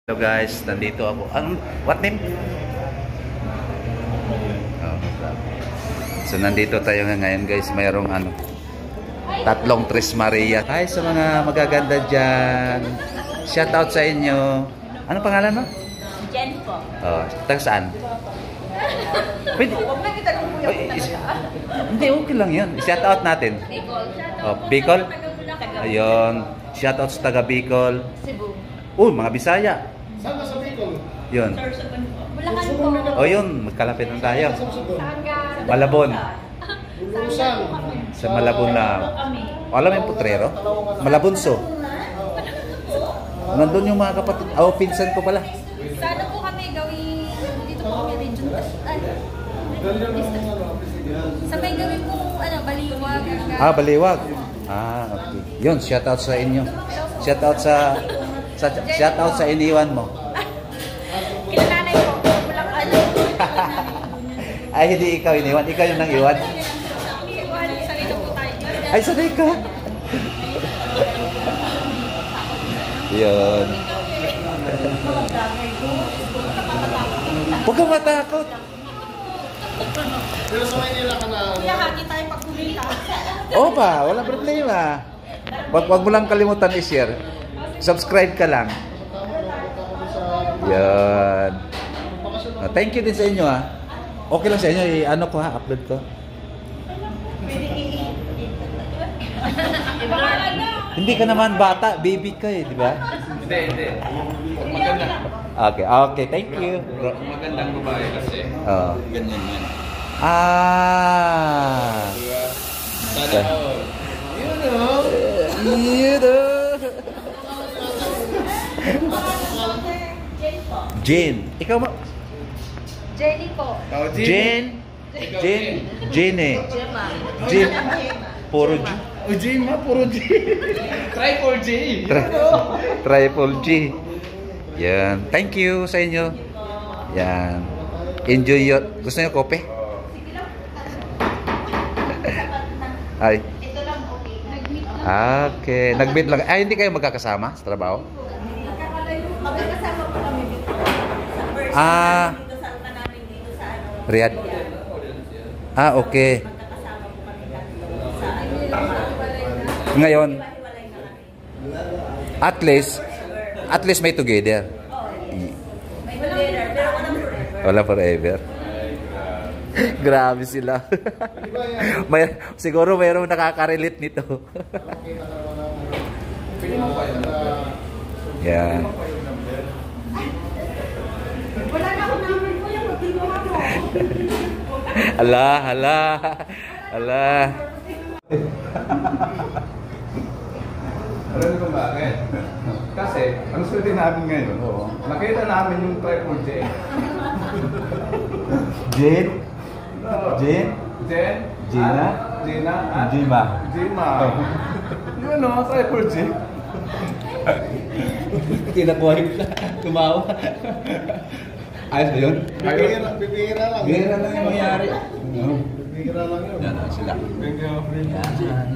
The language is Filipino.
Hello guys, nandito ako. What name? Oh, so nandito tayo ngayon guys. Mayroong tatlong Tres Maria. Hi sa mga magaganda dyan. Shout out sa inyo. Ano pangalan mo? Jen po. Oh, taga saan? Pwede. Hindi, okay lang yun. Shout out natin. Bicol. Oh, Bicol? Ayun. Shout out sa taga Bicol. Cebu. Mga Bisaya. Saan ka sa Bicol? Yun. Bulacan po. O yun, magkalapit na tayo. Saan ka? Malabon. Bulusan. Sa Malabon na. Alam mo yung putrero? Malabonso. Nandun yung mga kapatid. Pinsan ko pala. Sana po kami gawin dito po kami region. Sa may gawin po Baliwag. Baliwag. Okay. Yun, shout out sa inyo. Shout out sa iniwan mo. Kinanay po. Bulacan. Ay, hindi ikaw iniwan. Ikaw yung nang iwan. Sarili po tayo. Ay, sanay ka. Yun. Huwag kang matakot. Pero sa Maynila ka na... Hati tayo pag kumita. Walang problema. Wag mo lang kalimutan i-share. Subscribe ka lang. Yan. Thank you din sa inyo . Okay lang sa inyo ko upload ko. Hindi ka naman bata, baby ka di ba? Hindi. Maganda. Okay, thank you. Magandang babae kasi. Ganyan yan. Diba? Sana all. Jane. Ikaw mo? Jenny po. Jane. Jane. Puro G. Puro G. Triple J. Triple G. Yan. Thank you sa inyo. Yan. Enjoy your... Gusto niyo kope? Ay. Okay. Nag-meet lang. Hindi kayo magkakasama sa trabaho? Magkakasama po kami dito. Dito sa namin dito sa Riyadh. Okay. Ngayon, at least may together. May together, pero Wala forever. Grabe sila. Siguro mayroong nakaka-relate nito. Yan. wala na ako namin po yung magtigawa mo. Ala. Alam niyo kung bakit? Kasi, ang swerte namin ngayon, nakita namin yung Triple J. Jane? Gina? Jima. Yun Triple J. Kinakuha tumawa. Ayos ba yun? Bibihira lang. Bihira lang yung mangyari. Bibihira lang yun. Yan sila. Thank you. Yan.